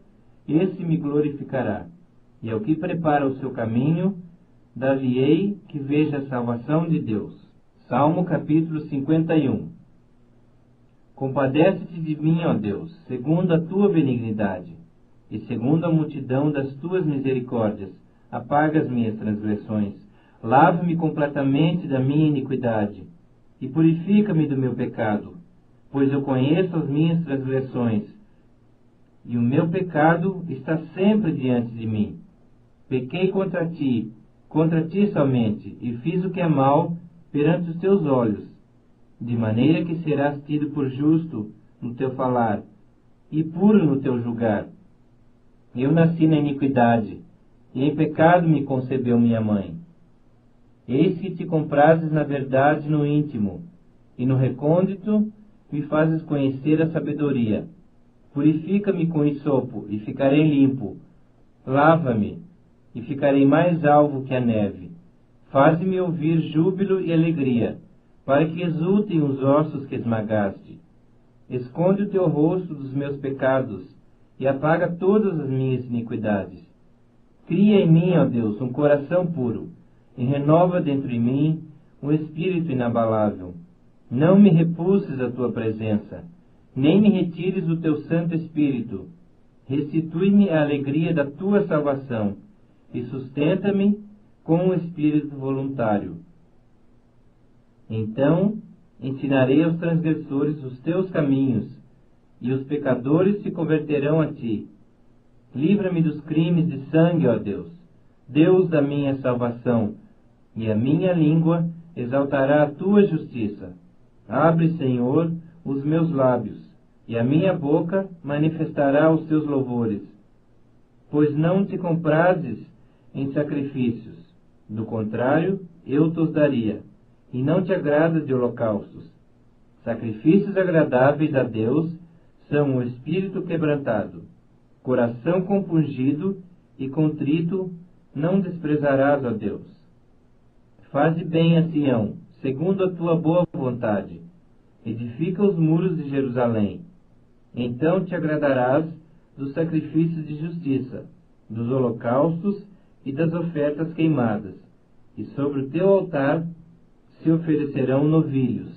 esse me glorificará. E ao que prepara o seu caminho, dar-lhe-ei que veja a salvação de Deus. Salmo capítulo 51. Compadece-te de mim, ó Deus, segundo a tua benignidade, e segundo a multidão das tuas misericórdias, apaga as minhas transgressões. Lava-me completamente da minha iniquidade, e purifica-me do meu pecado, pois eu conheço as minhas transgressões, e o meu pecado está sempre diante de mim. Pequei contra ti somente, e fiz o que é mal perante os teus olhos, de maneira que serás tido por justo no teu falar, e puro no teu julgar. Eu nasci na iniquidade, e em pecado me concebeu minha mãe. Eis que te comprases na verdade no íntimo, e no recôndito me fazes conhecer a sabedoria. Purifica-me com hisopo, e ficarei limpo. Lava-me, e ficarei mais alvo que a neve. Faze-me ouvir júbilo e alegria, para que exultem os ossos que esmagaste. Esconde o teu rosto dos meus pecados, e apaga todas as minhas iniquidades. Cria em mim, ó Deus, um coração puro, e renova dentro de mim um espírito inabalável. Não me repulses a tua presença, nem me retires o teu Santo Espírito. Restitui-me a alegria da tua salvação, e sustenta-me com um espírito voluntário. Então ensinarei aos transgressores os teus caminhos, e os pecadores se converterão a ti. Livra-me dos crimes de sangue, ó Deus, Deus da minha salvação, e a minha língua exaltará a tua justiça. Abre, Senhor, os meus lábios, e a minha boca manifestará os teus louvores. Pois não te comprazes em sacrifícios, do contrário, eu te os daria, e não te agradas de holocaustos. Sacrifícios agradáveis a Deus são o espírito quebrantado, coração compungido e contrito não desprezarás, ó Deus. Faze bem a Sião, segundo a tua boa vontade. Edifica os muros de Jerusalém. Então te agradarás dos sacrifícios de justiça, dos holocaustos e das ofertas queimadas, e sobre o teu altar se oferecerão novilhos.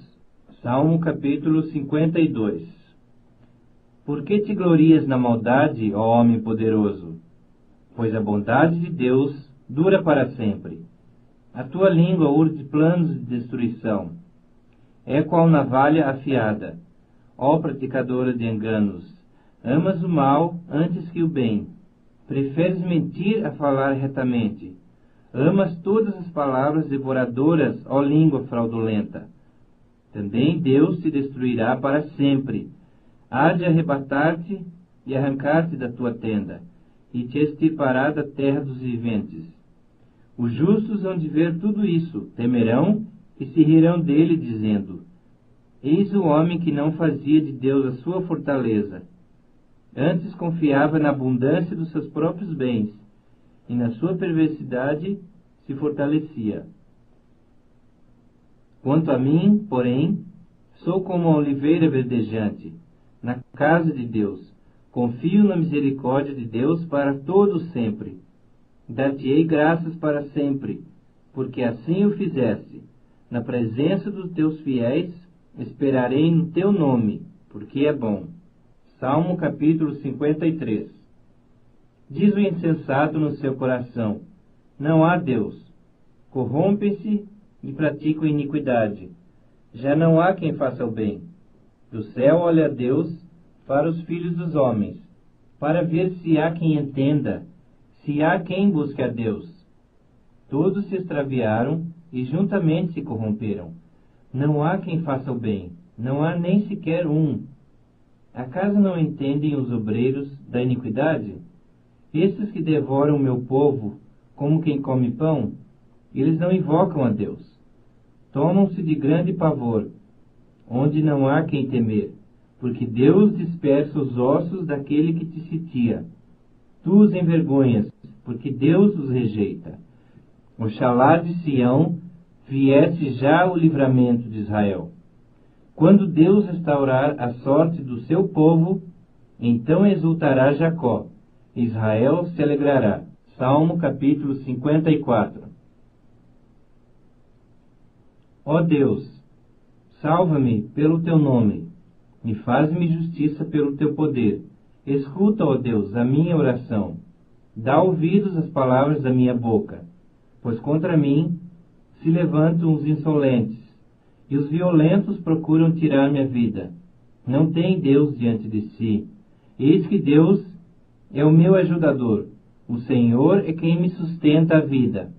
Salmo capítulo 52. Por que te glorias na maldade, ó homem poderoso? Pois a bondade de Deus dura para sempre. A tua língua urde planos de destruição. É qual navalha afiada. Ó praticadora de enganos, amas o mal antes que o bem. Preferes mentir a falar retamente. Amas todas as palavras devoradoras, ó língua fraudulenta. Também Deus te destruirá para sempre. Há de arrebatar-te e arrancar-te da tua tenda, e te extirpará da terra dos viventes. Os justos hão de ver tudo isso, temerão e se rirão dele, dizendo: Eis o homem que não fazia de Deus a sua fortaleza. Antes confiava na abundância dos seus próprios bens, e na sua perversidade se fortalecia. Quanto a mim, porém, sou como a oliveira verdejante, na casa de Deus. Confio na misericórdia de Deus para todo sempre. Dar-te-ei graças para sempre, porque assim o fizeste. Na presença dos teus fiéis, esperarei no teu nome, porque é bom. Salmo capítulo 53. Diz o insensato no seu coração: não há Deus. Corrompem-se e praticam iniquidade. Já não há quem faça o bem. Do céu olha Deus para os filhos dos homens, para ver se há quem entenda, se há quem busque a Deus. Todos se extraviaram e juntamente se corromperam. Não há quem faça o bem, não há nem sequer um. Acaso não entendem os obreiros da iniquidade? Estes que devoram o meu povo como quem come pão, eles não invocam a Deus. Tomam-se de grande pavor, onde não há quem temer, porque Deus dispersa os ossos daquele que te sitia. Tu os envergonhas, porque Deus os rejeita. Oxalá de Sião viesse já o livramento de Israel. Quando Deus restaurar a sorte do seu povo, então exultará Jacó, Israel se alegrará. Salmo capítulo 54. Ó Deus, salva-me pelo teu nome, e faz-me justiça pelo teu poder. Escuta, ó Deus, a minha oração. Dá ouvidos às palavras da minha boca, pois contra mim se levantam os insolentes, e os violentos procuram tirar minha vida. Não tem Deus diante de si. Eis que Deus é o meu ajudador. O Senhor é quem me sustenta a vida.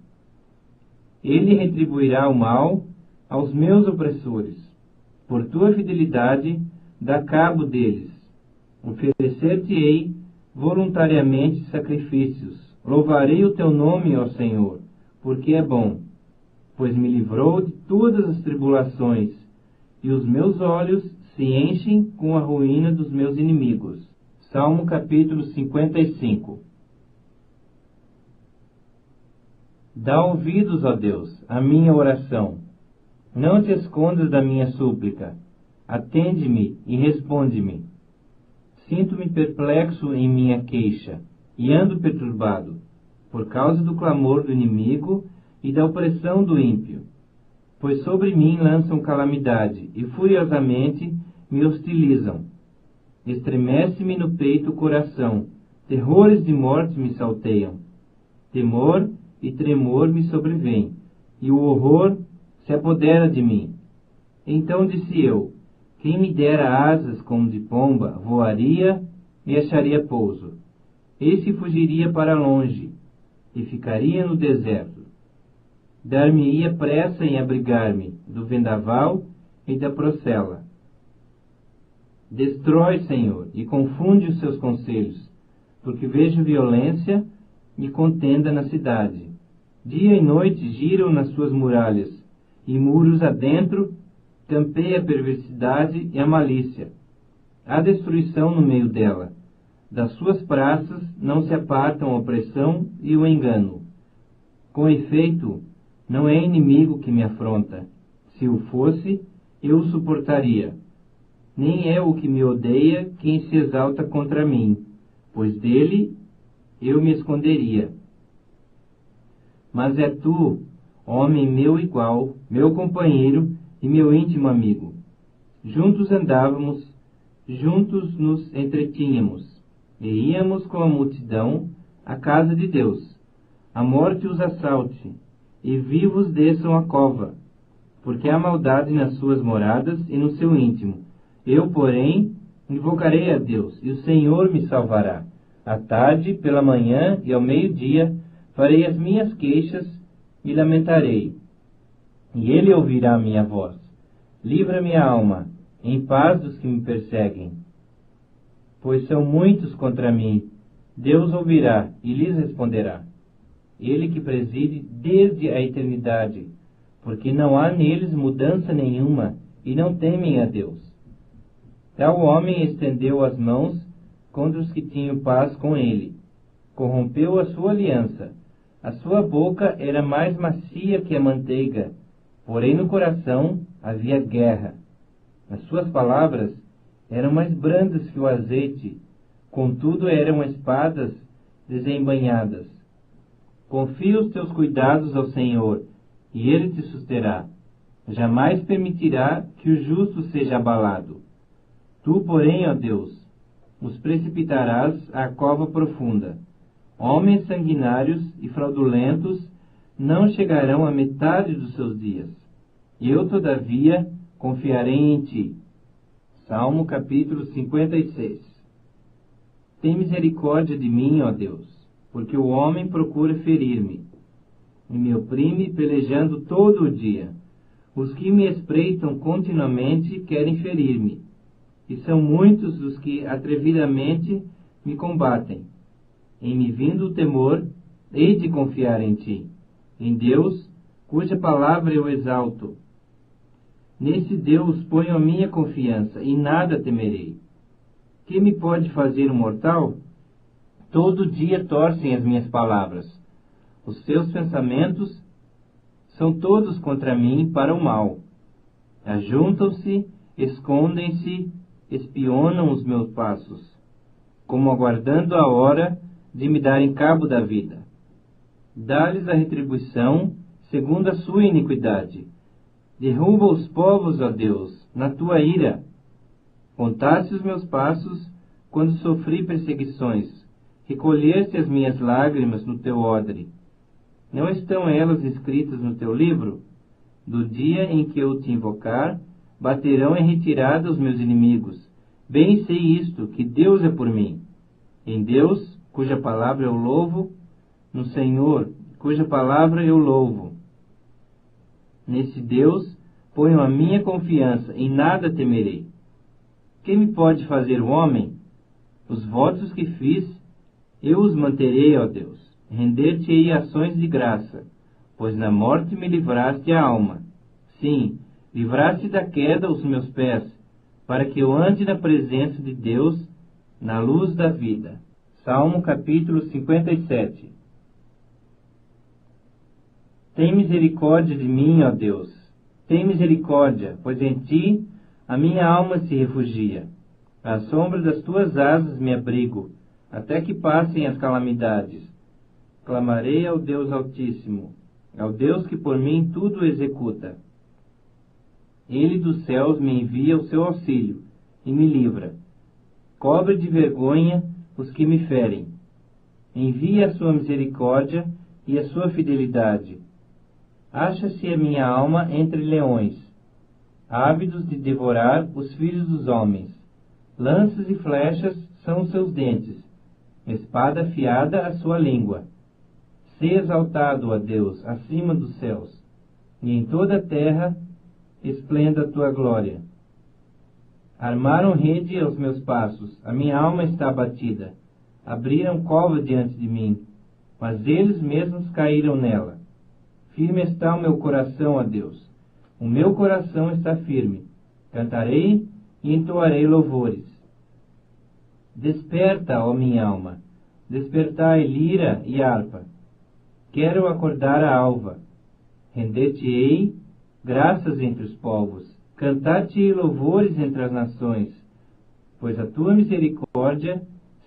Ele retribuirá o mal aos meus opressores. Por tua fidelidade, dá cabo deles. Oferecer-te-ei voluntariamente sacrifícios. Louvarei o teu nome, ó Senhor, porque é bom, pois me livrou de todas as tribulações, e os meus olhos se enchem com a ruína dos meus inimigos. Salmo capítulo 55. Dá ouvidos, ó Deus, à minha oração. Não te escondas da minha súplica. Atende-me e responde-me. Sinto-me perplexo em minha queixa, e ando perturbado, por causa do clamor do inimigo e da opressão do ímpio. Pois sobre mim lançam calamidade, e furiosamente me hostilizam. Estremece-me no peito o coração, terrores de morte me salteiam. Temor e tremor me sobrevêm, e o horror se apodera de mim. Então disse eu: quem me dera asas como de pomba, voaria e acharia pouso. Esse fugiria para longe e ficaria no deserto. Dar-me-ia pressa em abrigar-me do vendaval e da procela. Destrói, Senhor, e confunde os seus conselhos, porque vejo violência e contenda na cidade. Dia e noite giram nas suas muralhas, e muros adentro campeia a perversidade e a malícia. Há destruição no meio dela. Das suas praças não se apartam a opressão e o engano. Com efeito, não é inimigo que me afronta. Se o fosse, eu o suportaria. Nem é o que me odeia quem se exalta contra mim, pois dele eu me esconderia. Mas é tu, homem meu igual, meu companheiro e meu íntimo amigo. Juntos andávamos, juntos nos entretínhamos, e íamos com a multidão à casa de Deus. A morte os assalte, e vivos desçam a cova, porque há maldade nas suas moradas e no seu íntimo. Eu, porém, invocarei a Deus, e o Senhor me salvará. À tarde, pela manhã e ao meio-dia, farei as minhas queixas e lamentarei. E ele ouvirá a minha voz. Livra minha alma, em paz dos que me perseguem. Pois são muitos contra mim. Deus ouvirá e lhes responderá. Ele que preside desde a eternidade, porque não há neles mudança nenhuma, e não temem a Deus. Tal homem estendeu as mãos contra os que tinham paz com ele. Corrompeu a sua aliança. A sua boca era mais macia que a manteiga, porém no coração havia guerra. As suas palavras eram mais brandas que o azeite, contudo eram espadas desembainhadas. Confia os teus cuidados ao Senhor, e ele te susterá. Jamais permitirá que o justo seja abalado. Tu, porém, ó Deus, os precipitarás à cova profunda. Homens sanguinários e fraudulentos não chegarão à metade dos seus dias. Eu, todavia, confiarei em ti. Salmo capítulo 56. Tem misericórdia de mim, ó Deus, porque o homem procura ferir-me, e me oprime pelejando todo o dia. Os que me espreitam continuamente querem ferir-me, e são muitos os que atrevidamente me combatem. Em me vindo o temor, hei de confiar em ti, em Deus, cuja palavra eu exalto. Nesse Deus ponho a minha confiança, e nada temerei. Que me pode fazer um mortal? Todo dia torcem as minhas palavras. Os seus pensamentos são todos contra mim para o mal. Ajuntam-se, escondem-se, espionam os meus passos, como aguardando a hora de me darem cabo da vida. Dá-lhes a retribuição segundo a sua iniquidade. Derruba os povos, ó Deus, na tua ira. Contaste os meus passos quando sofri perseguições. Recolheste as minhas lágrimas no teu odre. Não estão elas escritas no teu livro? Do dia em que eu te invocar, baterão em retirada os meus inimigos. Bem sei isto, que Deus é por mim. Em Deus, cuja palavra eu louvo, no Senhor, cuja palavra eu louvo. Nesse Deus ponho a minha confiança, em nada temerei. Que me pode fazer o homem? Os votos que fiz, eu os manterei, ó Deus. Render-te-ei ações de graça, pois na morte me livraste a alma. Sim, livraste da queda os meus pés, para que eu ande na presença de Deus, na luz da vida. Salmo capítulo 57. Tem misericórdia de mim, ó Deus. Tem misericórdia, pois em ti a minha alma se refugia. À sombra das tuas asas me abrigo, até que passem as calamidades. Clamarei ao Deus Altíssimo, ao Deus que por mim tudo executa. Ele dos céus me envia o seu auxílio e me livra. Cobre de vergonha os que me ferem. Envia a sua misericórdia e a sua fidelidade. Acha-se a minha alma entre leões. ávidos de devorar os filhos dos homens. Lanças e flechas são os seus dentes, espada afiada a sua língua. Sê exaltado, ó Deus, acima dos céus, e em toda a terra esplenda a tua glória. Armaram rede aos meus passos, a minha alma está abatida. Abriram cova diante de mim, mas eles mesmos caíram nela. Firme está o meu coração, ó Deus. O meu coração está firme. Cantarei e entoarei louvores. Desperta, ó minha alma. Despertai lira e harpa. Quero acordar a alva. Render-te-ei graças entre os povos. Cantar-te-ei louvores entre as nações. Pois a tua misericórdia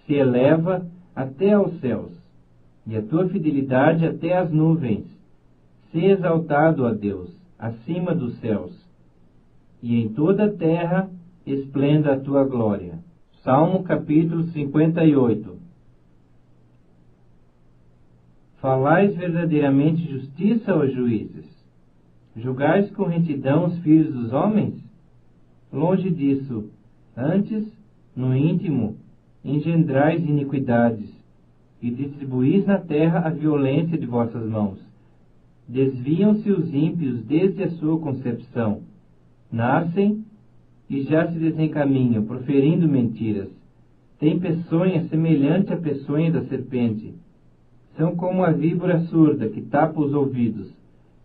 se eleva até aos céus, e a tua fidelidade até as nuvens. Sê exaltado, ó Deus, acima dos céus, e em toda a terra esplenda a tua glória. Salmo capítulo 58. Falais verdadeiramente justiça, ó juízes? Julgais com retidão os filhos dos homens? Longe disso, antes, no íntimo, engendrais iniquidades, e distribuís na terra a violência de vossas mãos. Desviam-se os ímpios desde a sua concepção. Nascem e já se desencaminham, proferindo mentiras. Têm peçonha semelhante à peçonha da serpente. São como a víbora surda que tapa os ouvidos,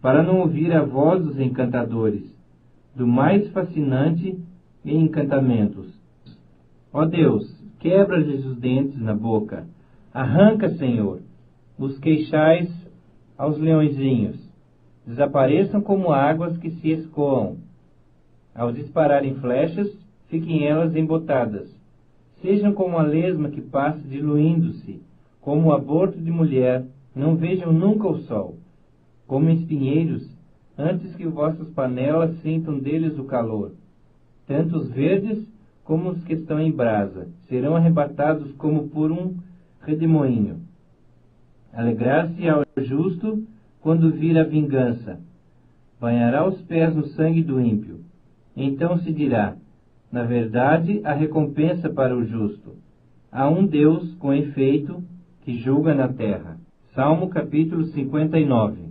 para não ouvir a voz dos encantadores, do mais fascinante em encantamentos. Ó Deus, quebra-lhes os dentes na boca. Arranca, Senhor, os queixais aos leõezinhos. Desapareçam como águas que se escoam. Ao dispararem flechas, fiquem elas embotadas. Sejam como a lesma que passa diluindo-se, como o aborto de mulher, não vejam nunca o sol. Como espinheiros, antes que vossas panelas sintam deles o calor. Tanto os verdes como os que estão em brasa serão arrebatados como por um redemoinho. Alegrar-se ao justo quando vir a vingança. Banhará os pés no sangue do ímpio. Então se dirá, na verdade, a recompensa para o justo. Há um Deus, com efeito, que julga na terra. Salmo capítulo 59.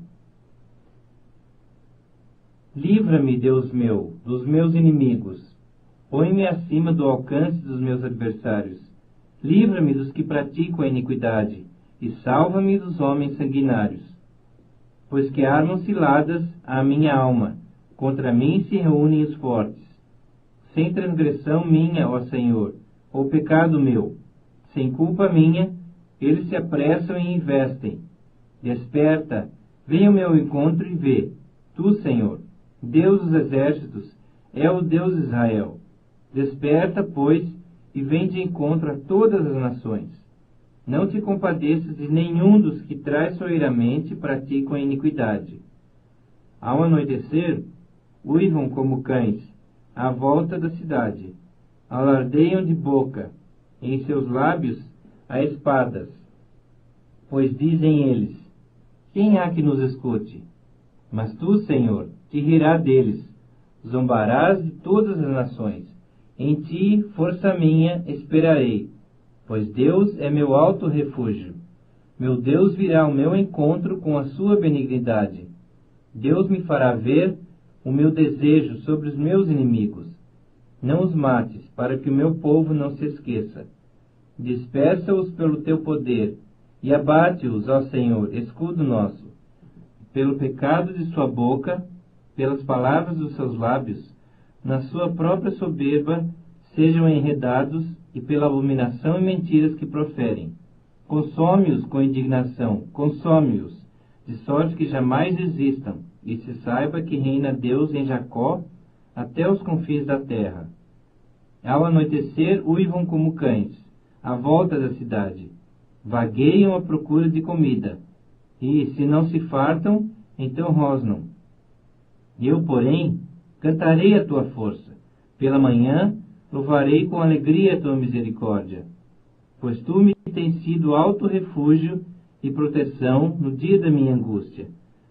Livra-me, Deus meu, dos meus inimigos. Põe-me acima do alcance dos meus adversários. Livra-me dos que praticam a iniquidade, e salva-me dos homens sanguinários. Pois que armam ciladas à minha alma, contra mim se reúnem os fortes. Sem transgressão minha, ó Senhor, ou pecado meu, sem culpa minha, eles se apressam e investem. Desperta, venha ao meu encontro e vê. Tu, Senhor, Deus dos exércitos, é o Deus de Israel. Desperta, pois, e vem de encontro a todas as nações. Não te compadeças de nenhum dos que traiçoeiramente praticam a iniquidade. Ao anoitecer, uivam como cães, à volta da cidade. Alardeiam de boca, em seus lábios há espadas. Pois dizem eles, quem há que nos escute? Mas tu, Senhor, te rirá deles, zombarás de todas as nações. Em ti, força minha, esperarei, pois Deus é meu alto refúgio. Meu Deus virá ao meu encontro com a sua benignidade. Deus me fará ver o meu desejo sobre os meus inimigos. Não os mates, para que o meu povo não se esqueça. Dispersa-os pelo teu poder, e abate-os, ó Senhor, escudo nosso. Pelo pecado de sua boca, pelas palavras dos seus lábios, na sua própria soberba sejam enredados, e pela abominação e mentiras que proferem. Consome-os com indignação, consome-os, de sorte que jamais existam, e se saiba que reina Deus em Jacó até os confins da terra. Ao anoitecer, uivam como cães, à volta da cidade. Vagueiam à procura de comida, e, se não se fartam, então rosnam. Eu, porém, cantarei a tua força. Pela manhã, louvarei com alegria a tua misericórdia. Pois tu me tens sido alto refúgio e proteção no dia da minha angústia.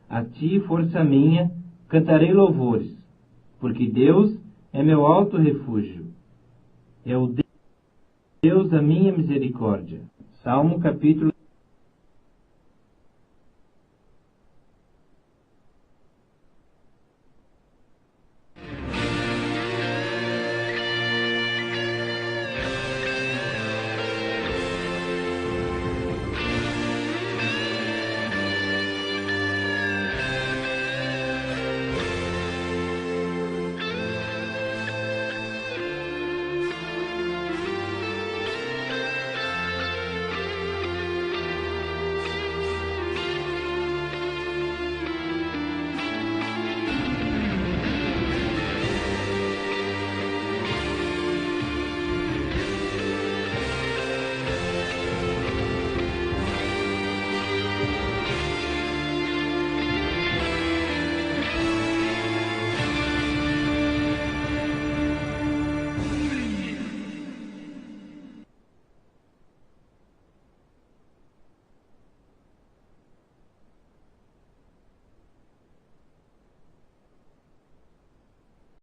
A ti, força minha, cantarei louvores. porque Deus é meu alto refúgio. É o Deus da minha misericórdia. Salmo capítulo